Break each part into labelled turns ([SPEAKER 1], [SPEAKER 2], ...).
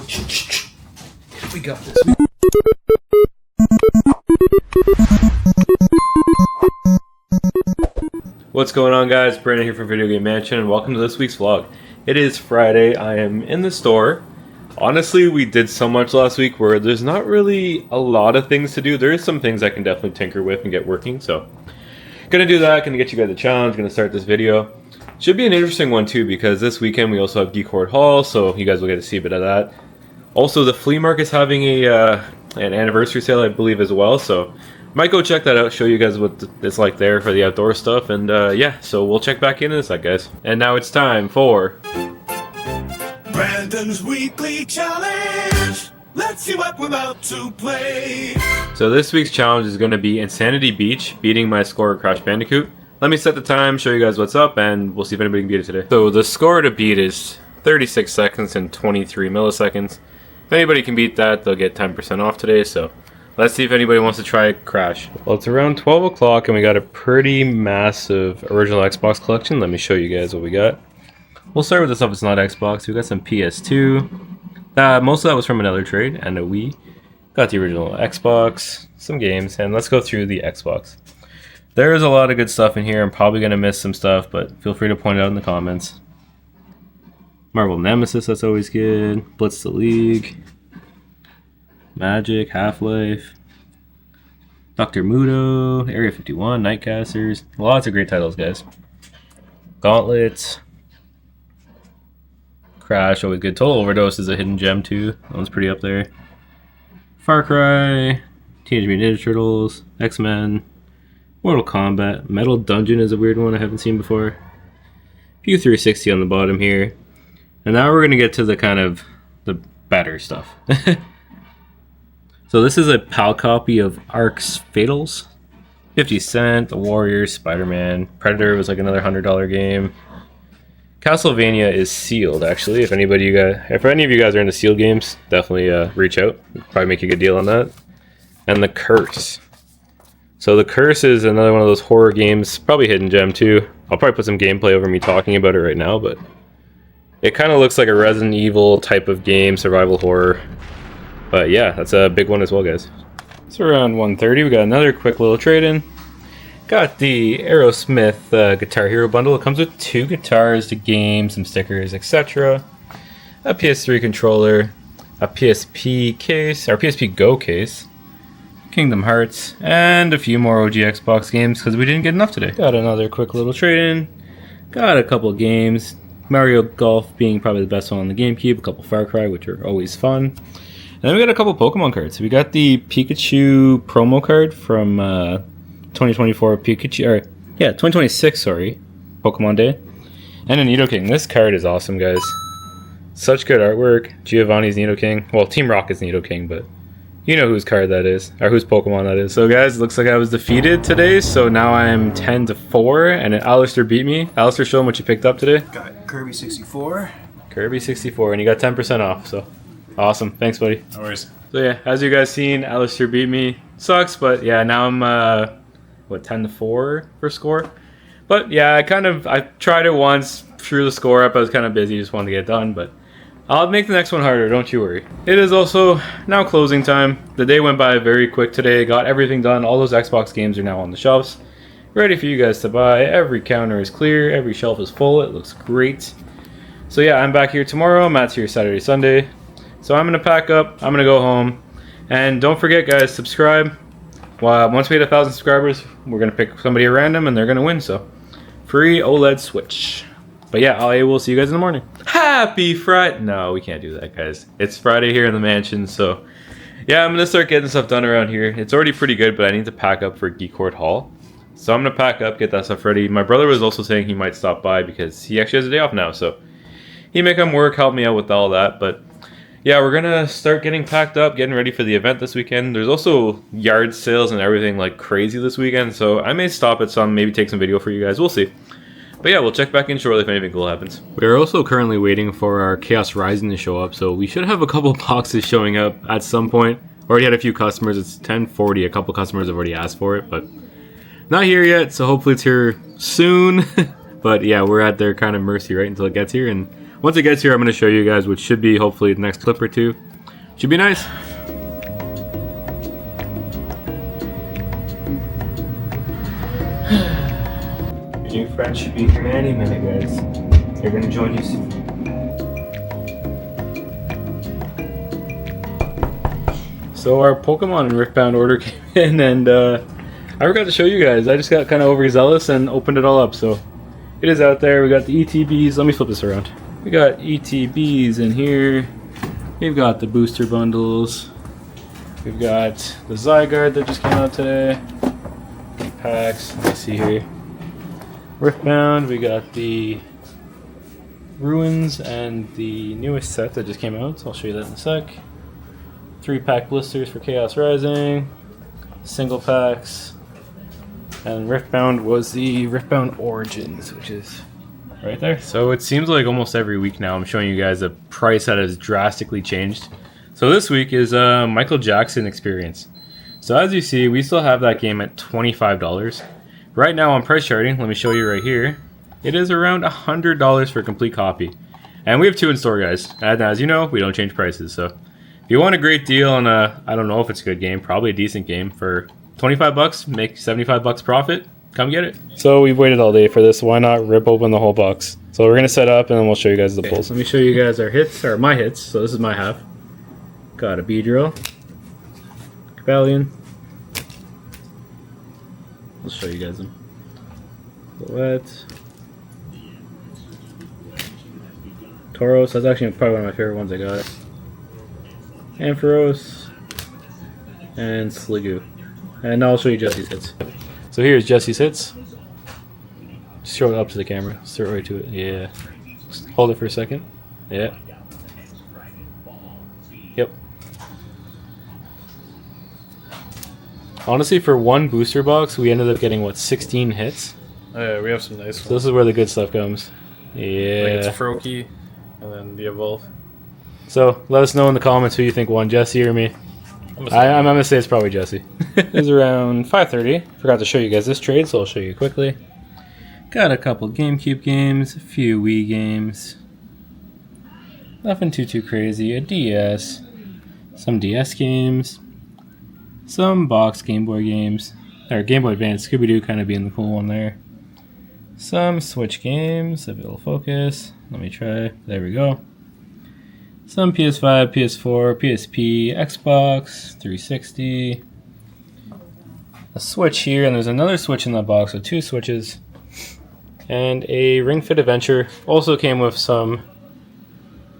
[SPEAKER 1] We got this. What's going on, guys? Brandon here from Video Game Mansion, and welcome to this week's vlog. It is Friday. I am in the store. Honestly, we did so much last week where there's not really a lot of things to do. There is some things I can definitely tinker with and get working, so gonna do that. Gonna get you guys a challenge. Gonna start this video. Should be an interesting one too, because this weekend we also have Geek Hoard Haul, so you guys will get to see a bit of that. Also, the flea market's having an anniversary sale, I believe, as well, so might go check that out, show you guys what it's like there for the outdoor stuff, and yeah, so we'll check back in a sec, guys. And now it's time for
[SPEAKER 2] Brandon's Weekly Challenge. Let's see what we're about to play.
[SPEAKER 1] So this week's challenge is going to be Insanity Beach, beating my score at Crash Bandicoot. Let me set the time, show you guys what's up, and we'll see if anybody can beat it today. So the score to beat is 36 seconds and 23 milliseconds. If anybody can beat that, they'll get 10% off today, so let's see if anybody wants to try Crash. Well, it's around 12 o'clock and we got a pretty massive original Xbox collection. Let me show you guys what we got. We'll start with the stuff that's not Xbox. We got some PS2. Most of that was from another trade, and a Wii. Got the original Xbox, some games, and let's go through the Xbox. There is a lot of good stuff in here. I'm probably going to miss some stuff, but feel free to point it out in the comments. Marvel Nemesis, that's always good. Blitz the League. Magic, Half-Life, Dr. Muto, Area 51, Nightcasters. Lots of great titles, guys. Gauntlet, Crash, always good. Total Overdose is a hidden gem, too. That one's pretty up there. Far Cry, Teenage Mutant Ninja Turtles, X-Men, Mortal Kombat. Metal Dungeon is a weird one I haven't seen before. View 360 on the bottom here. And now we're going to get to the kind of the better stuff. So this is a PAL copy of Ark's Fatals. 50 Cent, The Warriors, Spider-Man, Predator was like another $100 game. Castlevania is sealed, actually. If any of you guys are into sealed games, definitely reach out. Probably make a good deal on that. And The Curse. So The Curse is another one of those horror games, probably hidden gem too. I'll probably put some gameplay over me talking about it right now, but it kind of looks like a Resident Evil type of game, survival horror. But yeah, that's a big one as well, guys. So around 1:30, we got another quick little trade-in. Got the Aerosmith Guitar Hero bundle. It comes with 2 guitars, the game, some stickers, etc. A PS3 controller, a PSP case, or PSP Go case, Kingdom Hearts, and a few more OG Xbox games because we didn't get enough today. Got another quick little trade-in. Got a couple games. Mario Golf being probably the best one on the GameCube. A couple Far Cry, which are always fun. And then we got a couple Pokemon cards. We got the Pikachu promo card from 2024 Pikachu, or yeah, 2026, sorry, Pokemon Day. And a Nidoking. This card is awesome, guys. Such good artwork. Giovanni's Nidoking. Well, Team Rocket's Nidoking, but you know whose card that is, or whose Pokemon that is. So guys, it looks like I was defeated today, so now I am 10-4, and Alistair beat me. Alistair, show him what you picked up today.
[SPEAKER 2] Got Kirby 64.
[SPEAKER 1] Kirby 64, and you got 10% off, so awesome. Thanks, buddy.
[SPEAKER 2] No worries.
[SPEAKER 1] So yeah, as you guys seen, Alistair beat me. Sucks, but yeah, now I'm 10-4 for score. But yeah, I tried it once, threw the score up. I was kind of busy, just wanted to get it done, but I'll make the next one harder, don't you worry. It is also now closing time. The day went by very quick today. Got everything done. All those Xbox games are now on the shelves, ready for you guys to buy. Every counter is clear. Every shelf is full. It looks great. So yeah, I'm back here tomorrow. Matt's here Saturday, Sunday. So I'm going to pack up, I'm going to go home, and don't forget, guys, subscribe. Once we hit 1,000 subscribers, we're going to pick somebody at random, and they're going to win, so free OLED Switch. But yeah, I will see you guys in the morning. Happy Friday! No, we can't do that, guys. It's Friday here in the mansion, so yeah, I'm going to start getting stuff done around here. It's already pretty good, but I need to pack up for Geek Hoard Haul. So I'm going to pack up, get that stuff ready. My brother was also saying he might stop by because he actually has a day off now, so he may come work, help me out with all that, but yeah, we're gonna start getting packed up, getting ready for the event this weekend. There's also yard sales and everything like crazy this weekend, so I may stop at some, maybe take some video for you guys. We'll see. But yeah, we'll check back in shortly if anything cool happens. We're also currently waiting for our Chaos Rising to show up, so we should have a couple boxes showing up at some point. Already had a few customers. It's 10:40. A couple customers have already asked for it, but not here yet, so hopefully it's here soon. But yeah, we're at their kind of mercy, right, until it gets here, and once it gets here, I'm going to show you guys, which should be hopefully the next clip or two. Should be nice. Your new friend should be here any minute, guys. They're going to join you soon. So our Pokemon Riftbound order came in, and I forgot to show you guys. I just got kind of overzealous and opened it all up. So it is out there. We got the ETBs. Let me flip this around. We got ETBs in here. We've got the booster bundles. We've got the Zygarde that just came out today. Packs. Let me see here. Riftbound. We got the Ruins and the newest set that just came out. So I'll show you that in a sec. 3-pack blisters for Chaos Rising, single packs, and Riftbound was the Riftbound Origins, which is right there. So it seems like almost every week now I'm showing you guys a price that has drastically changed. So this week is Michael Jackson Experience. So as you see, we still have that game at $25. Right now on price charting, let me show you right here, it is around $100 for a complete copy. And we have 2 in store, guys. And as you know, we don't change prices, so if you want a great deal on a, I don't know if it's a good game, probably a decent game for 25 bucks, make 75 bucks profit, come get it. So we've waited all day for this, why not rip open the whole box? So we're gonna set up and then we'll show you guys the pulls. Let me show you guys our hits, or my hits, so this is my half. Got a Beedrill, Cavalion. I'll show you guys them. Bullet. Tauros, that's actually probably one of my favorite ones I got. Ampharos, and Sliggoo. And now I'll show you Jesse's hits. So here's Jesse's hits. Just show it up to the camera. Start right to it. Yeah. Just hold it for a second. Yeah. Yep. Honestly, for one booster box, we ended up getting, what, 16 hits?
[SPEAKER 3] Oh, yeah, we have some nice ones.
[SPEAKER 1] So this is where the good stuff comes. Yeah.
[SPEAKER 3] Like it's Froakie, and then the Evolve.
[SPEAKER 1] So let us know in the comments who you think won, Jesse or me. I'm gonna say it's probably Jesse. It's around 5:30. Forgot to show you guys this trade, so I'll show you quickly. Got a couple GameCube games, a few Wii games. Nothing too crazy. A DS, some DS games, some box Game Boy games, or Game Boy Advance. Scooby-Doo kind of being the cool one there. Some Switch games, if it'll focus. Let me try. There we go. Some PS5, PS4, PSP, Xbox, 360. A Switch here, and there's another Switch in that box, so 2 Switches. And a Ring Fit Adventure. Also came with some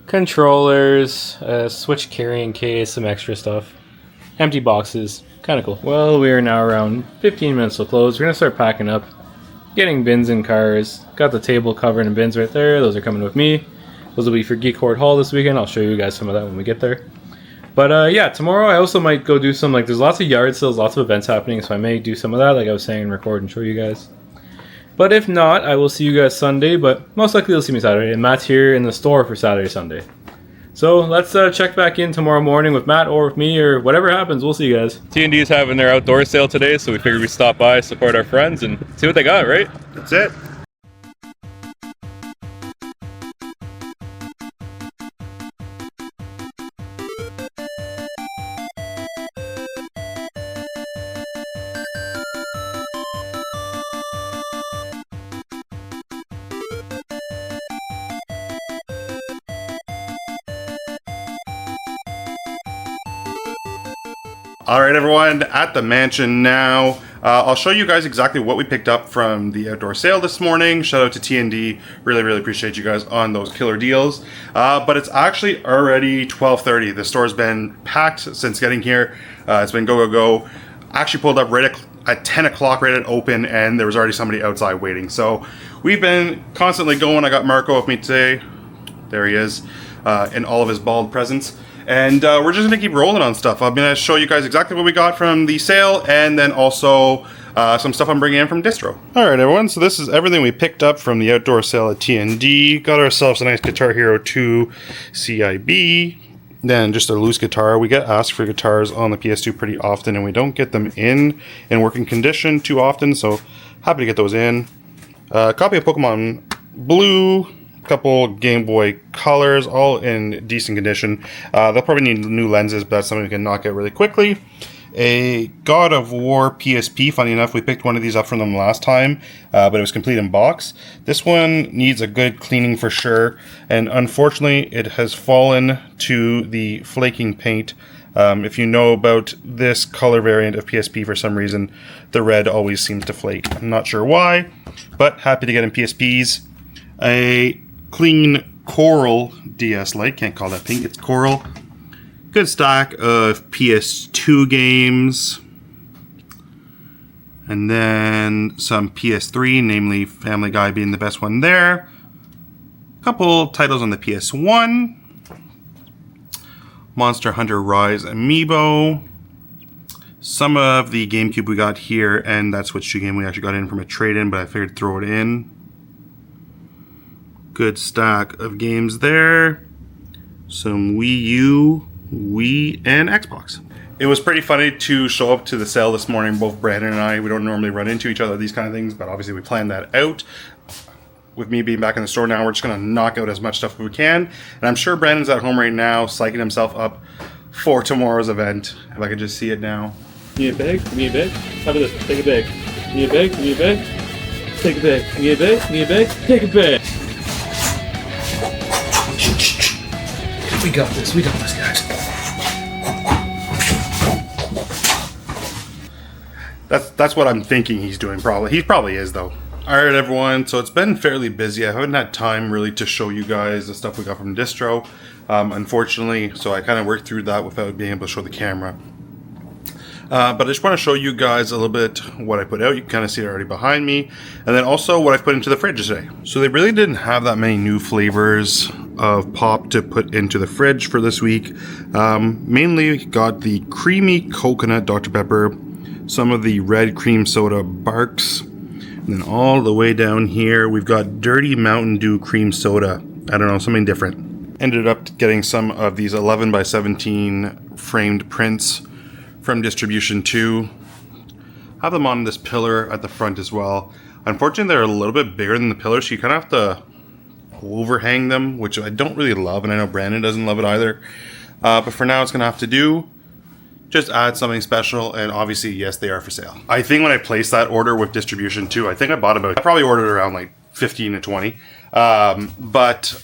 [SPEAKER 1] controllers, a Switch carrying case, some extra stuff. Empty boxes. Kind of cool. Well, we are now around 15 minutes till close. We're going to start packing up. Getting bins and cars. Got the table covered in bins right there. Those are coming with me. Those will be for Geek Hoard Haul this weekend. I'll show you guys some of that when we get there. But yeah, tomorrow I also might go do some, like, there's lots of yard sales, lots of events happening, so I may do some of that, like I was saying, and record and show you guys. But if not, I will see you guys Sunday, but most likely you'll see me Saturday, and Matt's here in the store for Saturday, Sunday. So let's check back in tomorrow morning with Matt or with me, or whatever happens. We'll see you guys. T&D is having their outdoor sale today, so we figured we'd stop by, support our friends, and see what they got, right? That's it.
[SPEAKER 4] All right, everyone, at the mansion now. I'll show you guys exactly what we picked up from the outdoor sale this morning. Shout out to T&D. Really appreciate you guys on those killer deals. But it's actually already 12:30. The store's been packed since getting here. It's been go. Actually pulled up right at 10 o'clock, right at open, and there was already somebody outside waiting. So we've been constantly going. I got Marco with me today. There he is, in all of his bald presence. And we're just going to keep rolling on stuff. I'm going to show you guys exactly what we got from the sale, and then also some stuff I'm bringing in from Distro. All right, everyone. So this is everything we picked up from the outdoor sale at T&D. Got ourselves a nice Guitar Hero 2 CIB. Then just a loose guitar. We get asked for guitars on the PS2 pretty often, and we don't get them in working condition too often. So happy to get those in. A copy of Pokemon Blue. couple Game Boy Colors, all in decent condition. They'll probably need new lenses, but that's something we can knock out really quickly. A God of War PSP. Funny enough, we picked one of these up from them last time, but it was complete in box. This one needs a good cleaning for sure, and unfortunately it has fallen to the flaking paint. If you know about this color variant of PSP, for some reason the red always seems to flake. I'm not sure why, but happy to get in PSPs. A clean coral DS Lite, can't call that pink, it's coral. Good stack of PS2 games, and then some PS3, namely Family Guy being the best one there. A couple titles on the PS1. Monster Hunter Rise Amiibo. Some of the GameCube we got here, and that Switch 2 game we actually got in from a trade-in, but I figured throw it in. Good stack of games there. Some Wii U, Wii, and Xbox. It was pretty funny to show up to the sale this morning, both Brandon and I. We don't normally run into each other, these kind of things, but obviously we planned that out. With me being back in the store now, we're just going to knock out as much stuff as we can. And I'm sure Brandon's at home right now, psyching himself up for tomorrow's event. If I could just see it now.
[SPEAKER 5] Need a bag? Need a bag? How about this? Take a bag. Need a bag? Need a bag? Take a bag. Need a bag? Need a bag? Take a bag.
[SPEAKER 1] We got this. We got this, guys.
[SPEAKER 4] That's what I'm thinking he's doing, probably. He probably is, though. Alright, everyone. So it's been fairly busy. I haven't had time, really, to show you guys the stuff we got from Distro. Unfortunately, so I kind of worked through that without being able to show the camera. But I just want to show you guys a little bit what I put out. You can kind of see it already behind me. And then also what I've put into the fridge today. So they really didn't have that many new flavors of pop to put into the fridge for this week. Mainly got the creamy coconut Dr. Pepper, some of the red cream soda Barks, and then all the way down here we've got dirty Mountain Dew cream soda. I don't know, something different. Ended up getting some of these 11 by 17 framed prints from Distribution 2. Have them on this pillar at the front as well. Unfortunately, they're a little bit bigger than the pillar, so you kind of have to overhang them, which I don't really love, and I know Brandon doesn't love it either. But for now, it's going to have to do. Just add something special, and obviously, yes, they are for sale. I think when I placed that order with Distribution 2, I think I probably ordered around like 15 to 20, but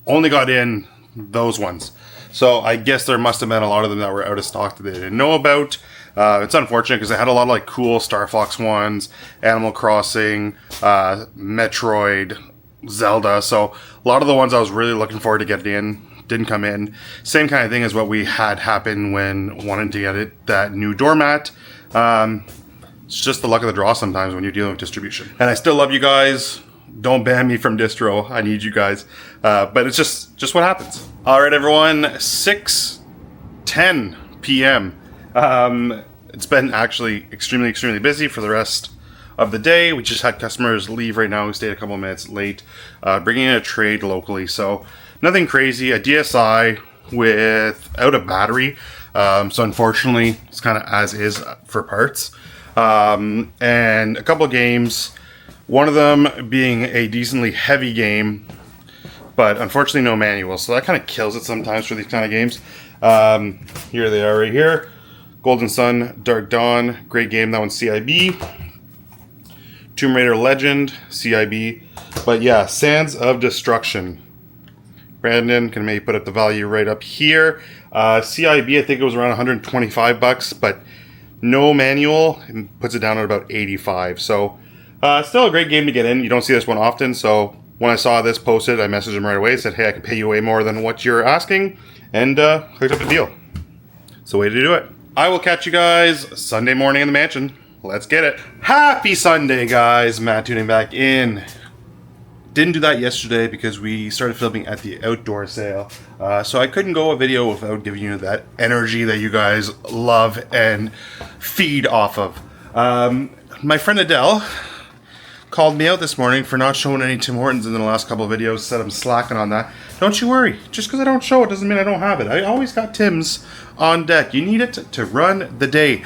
[SPEAKER 4] only got in those ones. So I guess there must have been a lot of them that were out of stock that they didn't know about. It's unfortunate because they had a lot of like cool Star Fox ones, Animal Crossing, Metroid, Zelda. So a lot of the ones I was really looking forward to getting in didn't come in. Same kind of thing as what we had happen when wanting to get that new doormat. It's just the luck of the draw sometimes when you're dealing with distribution. And I still love you guys. Don't ban me from distro. I need you guys. But it's just what happens. All right, everyone. 6:10 p.m. It's been actually extremely busy for the rest of the day. We just had customers leave right now who stayed a couple of minutes late, bringing in a trade locally. So nothing crazy. A DSi without a battery. So unfortunately, it's kind of as is for parts. And a couple of games. One of them being a decently heavy game, but unfortunately no manual. So that kind of kills it sometimes for these kind of games. Here they are right here. Golden Sun, Dark Dawn, great game. That one's CIB. Tomb Raider Legend, CIB. But yeah, Sands of Destruction. Brandon can maybe put up the value right up here. CIB, I think it was around 125 bucks, but no manual, and puts it down at about 85. So still a great game to get in. You don't see this one often, so when I saw this posted, I messaged him right away. Said, hey, I can pay you way more than what you're asking, and hooked up a deal. It's the way to do it. I will catch you guys Sunday morning in the mansion. Let's get it. Happy Sunday, guys. Matt tuning back in. Didn't do that yesterday because we started filming at the outdoor sale. So I couldn't go a video without giving you that energy that you guys love and feed off of. My friend Adele called me out this morning for not showing any Tim Hortons in the last couple of videos, said I'm slacking on that. Don't you worry. Just because I don't show it doesn't mean I don't have it. I always got Tim's on deck. You need it to run the day.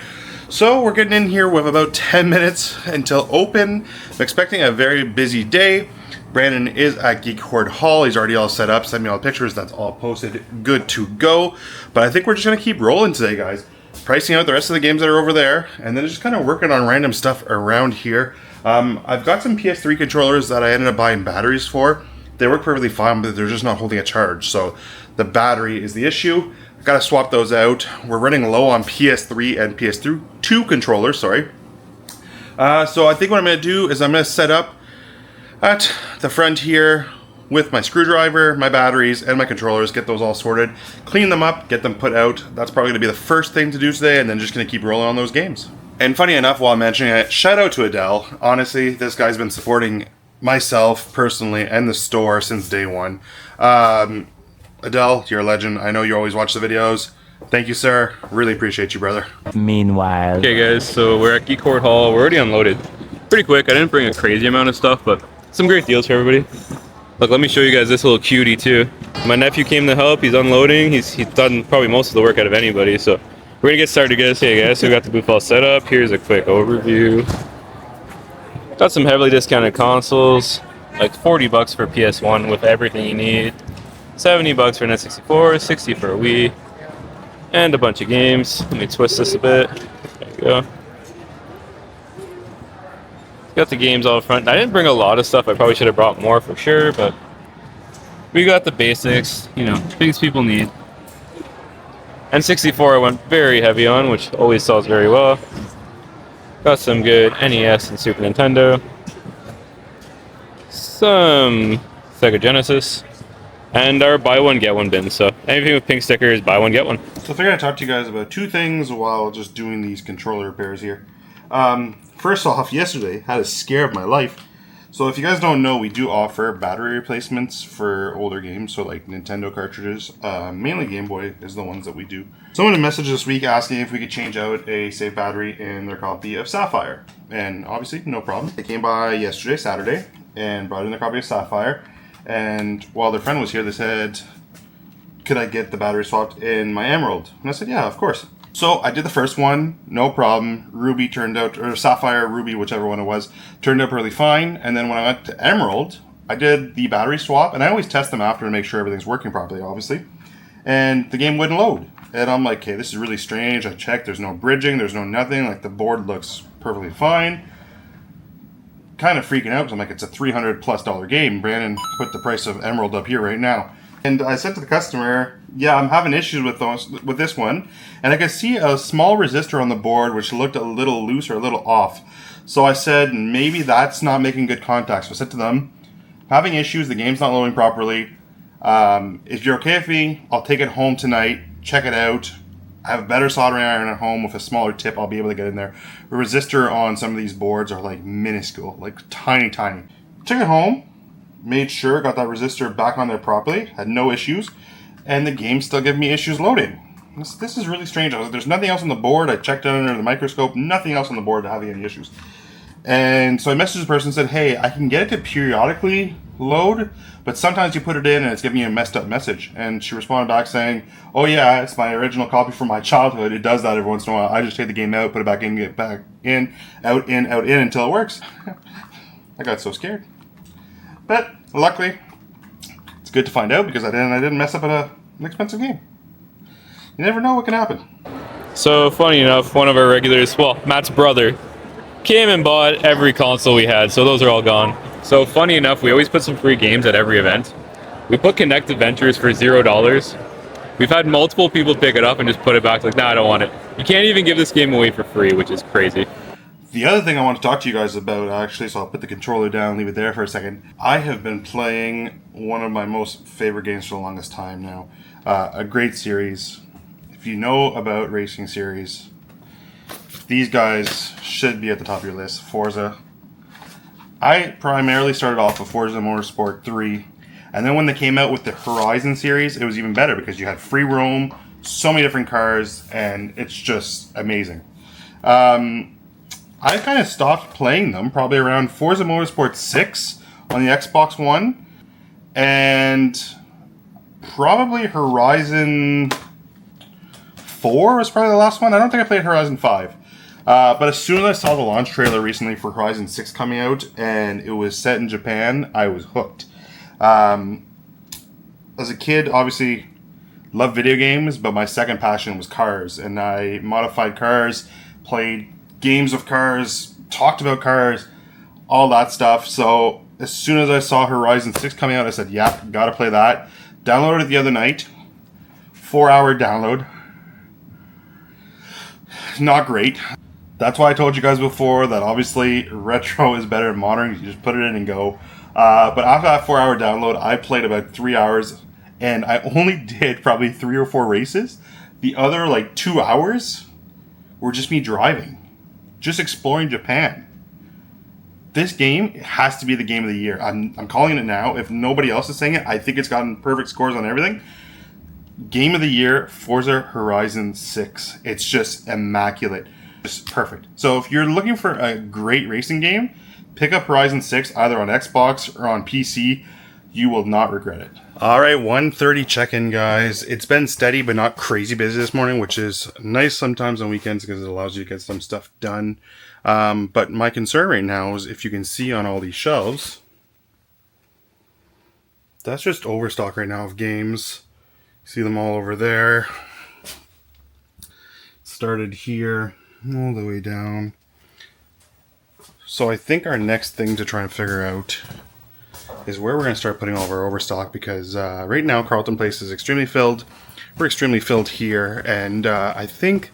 [SPEAKER 4] So we're getting in here with about 10 minutes until open. I'm expecting a very busy day, Brandon is at Geek Hoard Haul. He's already all set up. Sent me all the pictures. That's all posted. Good to go. But I think we're just going to keep rolling today, guys. Pricing out the rest of the games that are over there. And then just kind of working on random stuff around here. I've got some PS3 controllers that I ended up buying batteries for. They work perfectly fine, but they're just not holding a charge. So the battery is the issue. I've got to swap those out. We're running low on PS3 and PS2 controllers, sorry. So I think what I'm going to do is I'm going to set up at the front here with my screwdriver, my batteries, and my controllers, get those all sorted, clean them up, get them put out. That's probably going to be the first thing to do today, and then just going to keep rolling on those games. And funny enough, while I'm mentioning it, shout out to Adele. Honestly, this guy's been supporting myself personally and the store since day one. Adele, you're a legend. I know you always watch the videos. Thank you, sir. Really appreciate you, brother.
[SPEAKER 6] Meanwhile.
[SPEAKER 1] Okay guys, so we're at Geek Hoard Haul. We're already unloaded. Pretty quick. I didn't bring a crazy amount of stuff, but some great deals for everybody. Look, let me show you guys this little cutie too. My nephew came to help. He's unloading. He's done probably most of the work out of anybody. So we're gonna get started, guys. Hey guys, so we got the booth all set up. Here's a quick overview. Got some heavily discounted consoles, like 40 bucks for PS1 with everything you need. 70 bucks for N64, 60 for a Wii, and a bunch of games. Let me twist this a bit. There you go. Got the games all front. I didn't bring a lot of stuff. I probably should have brought more for sure, but we got the basics, you know, things people need. N64 I went very heavy on, which always sells very well. Got some good NES and Super Nintendo. Some Sega Genesis. And our buy one, get one bin. So anything with pink stickers, buy one, get one.
[SPEAKER 4] So I figured I'd talk to you guys about two things while just doing these controller repairs here. First off, yesterday had a scare of my life. So if you guys don't know, we do offer battery replacements for older games, so like Nintendo cartridges. Mainly Game Boy is the ones that we do. Someone messaged this week asking if we could change out a save battery in their copy of Sapphire. And obviously, no problem. They came by yesterday, Saturday, and brought in their copy of Sapphire. And while their friend was here, they said, could I get the battery swapped in my Emerald? And I said, yeah, of course. So I did the first one, no problem. Ruby turned out, or Sapphire, Ruby, whichever one it was, turned out really fine. And then when I went to Emerald, I did the battery swap, and I always test them after to make sure everything's working properly, obviously. And the game wouldn't load. And I'm like, okay, this is really strange. I checked, there's no bridging, there's no nothing. Like, the board looks perfectly fine. Kind of freaking out, because I'm like, it's a $300+ game. Brandon put the price of Emerald up here right now. And I said to the customer, yeah, I'm having issues with this one. And I could see a small resistor on the board which looked a little loose or a little off. So I said, maybe that's not making good contact. So I said to them, having issues, the game's not loading properly. If you're okay with me, I'll take it home tonight, check it out. I have a better soldering iron at home with a smaller tip. I'll be able to get in there. The resistor on some of these boards are like minuscule, like tiny, tiny. Took it home. Made sure, got that resistor back on there properly, had no issues, and the game still giving me issues loading. This is really strange. There's nothing else on the board. I checked it under the microscope, nothing else on the board having any issues. And so I messaged the person and said, hey, I can get it to periodically load, but sometimes you put it in and it's giving you a messed up message. And she responded back saying, oh yeah, it's my original copy from my childhood. It does that every once in a while. I just take the game out, put it back in, get it back in, out, in, out, in until it works. I got so scared. But luckily, it's good to find out because I didn't mess up an expensive game. You never know what can happen.
[SPEAKER 1] So funny enough, one of our regulars, well, Matt's brother, came and bought every console we had, so those are all gone. So funny enough, we always put some free games at every event. We put Connect Adventures for $0. We've had multiple people pick it up and just put it back like, nah, I don't want it. You can't even give this game away for free, which is crazy.
[SPEAKER 4] The other thing I want to talk to you guys about, actually, so I'll put the controller down, leave it there for a second. I have been playing one of my most favorite games for the longest time now. A great series. If you know about racing series, these guys should be at the top of your list. Forza. I primarily started off with Forza Motorsport 3. And then when they came out with the Horizon series, it was even better because you had free roam, so many different cars, and it's just amazing. I kind of stopped playing them probably around Forza Motorsport 6 on the Xbox One, and probably Horizon 4 was probably the last one. I don't think I played Horizon 5. But as soon as I saw the launch trailer recently for Horizon 6 coming out, and it was set in Japan, I was hooked. As a kid, obviously, loved video games, but my second passion was cars. And I modified cars, played games of cars, talked about cars, all that stuff. So as soon as I saw Horizon 6 coming out, I said, yeah, gotta play that. Downloaded it the other night. 4-hour download. Not great. That's why I told you guys before that obviously retro is better than modern. You just put it in and go. But after that 4-hour download, I played about 3 hours, and I only did probably 3 or 4 races. The other like 2 hours were just me driving, just exploring Japan. This game has to be the game of the year. I'm calling it now. If nobody else is saying it, I think it's gotten perfect scores on everything. Game of the year, Forza Horizon 6. It's just immaculate. Just perfect. So if you're looking for a great racing game, pick up Horizon 6 either on Xbox or on PC. You will not regret it. All right, 1:30 check-in, guys. It's been steady but not crazy busy this morning, which is nice sometimes on weekends because it allows you to get some stuff done. But my concern right now is if you can see on all these shelves, that's just overstock right now of games. See them all over there. Started here, all the way down. So I think our next thing to try and figure out is where we're going to start putting all of our overstock, because right now Carlton Place is extremely filled. We're extremely filled here, and I think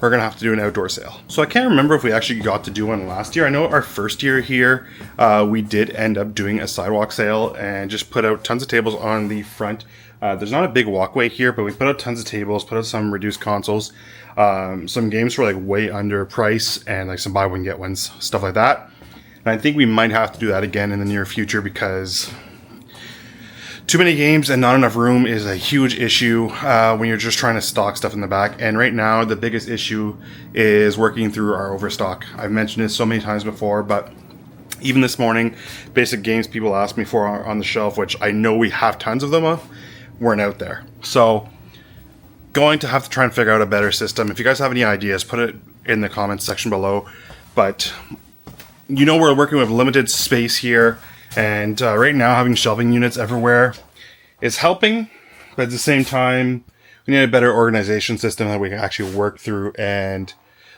[SPEAKER 4] we're going to have to do an outdoor sale. So I can't remember if we actually got to do one last year. I know our first year here, we did end up doing a sidewalk sale and just put out tons of tables on the front. There's not a big walkway here, but we put out tons of tables, put out some reduced consoles, some games for like way under price, and like some buy one get ones, stuff like that. And I think we might have to do that again in the near future because too many games and not enough room is a huge issue when you're just trying to stock stuff in the back. And right now, the biggest issue is working through our overstock. I've mentioned this so many times before, but even this morning, basic games people ask me for on the shelf, which I know we have tons of them of, weren't out there. So going to have to try and figure out a better system. If you guys have any ideas, put it in the comments section below. But you know, we're working with limited space here, and right now having shelving units everywhere is helping, but at the same time we need a better organization system that we can actually work through and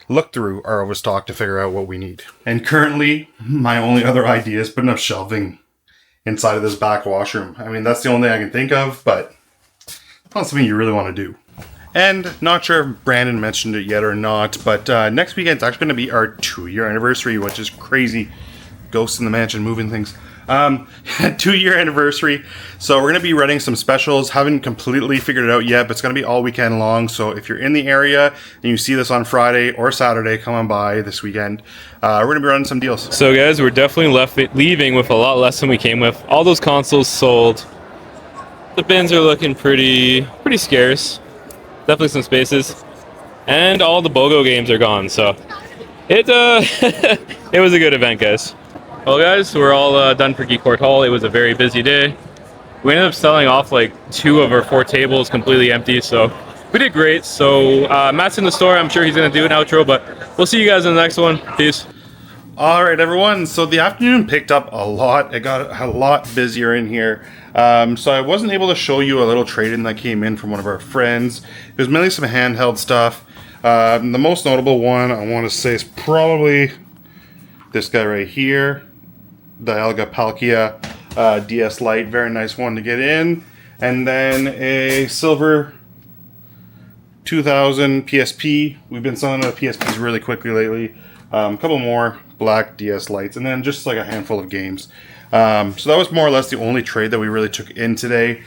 [SPEAKER 4] look through our overstock to figure out what we need. And currently my only other idea is putting up shelving inside of this back washroom. I mean, that's the only thing I can think of, but it's not something you really want to do. And not sure if Brandon mentioned it yet or not, but next weekend is actually going to be our 2-year anniversary, which is crazy. Ghosts in the mansion moving things. 2-year anniversary. So we're going to be running some specials. Haven't completely figured it out yet, but it's going to be all weekend long. So if you're in the area and you see this on Friday or Saturday, come on by this weekend. We're going to be running some deals.
[SPEAKER 3] So guys, we're definitely leaving with a lot less than we came with. All those consoles sold. The bins are looking pretty scarce. Definitely some spaces. And all the BOGO games are gone. So it it was a good event, guys. Well, guys, we're all done for Geek Hoard Haul. It was a very busy day. We ended up selling off like 2 of our 4 tables completely empty, so we did great. So Matt's in the store. I'm sure he's going to do an outro, but we'll see you guys in the next one. Peace.
[SPEAKER 4] All right, everyone. So the afternoon picked up a lot. It got a lot busier in here. So I wasn't able to show you a little trade-in that came in from one of our friends. It was mainly some handheld stuff. The most notable one I want to say is probably this guy right here. The Elga Palkia DS Lite, very nice one to get in. And then a silver 2000 PSP. We've been selling the PSPs really quickly lately. A couple more black DS Lites, and then just like a handful of games. So that was more or less the only trade that we really took in today.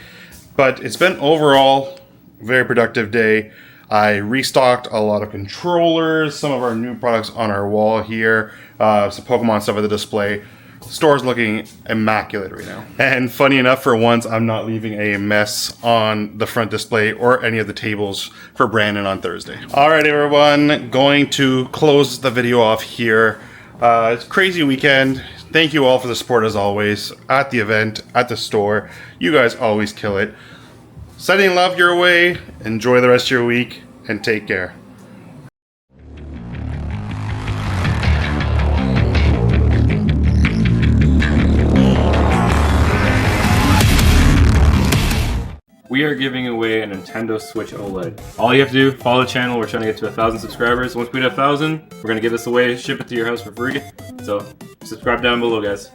[SPEAKER 4] But it's been overall a very productive day. I restocked a lot of controllers, some of our new products on our wall here, some Pokemon stuff at the display. The store's looking immaculate right now. And funny enough, for once, I'm not leaving a mess on the front display or any of the tables for Brandon on Thursday. All right, everyone, going to close the video off here. It's a crazy weekend. Thank you all for the support as always, at the event, at the store. You guys always kill it. Sending love your way. Enjoy the rest of your week, and take care.
[SPEAKER 1] we are giving away a Nintendo Switch OLED. All you have to do, follow the channel. We're trying to get to 1,000 subscribers. Once we hit 1,000, we're gonna give this away, ship it to your house for free. So subscribe down below, guys.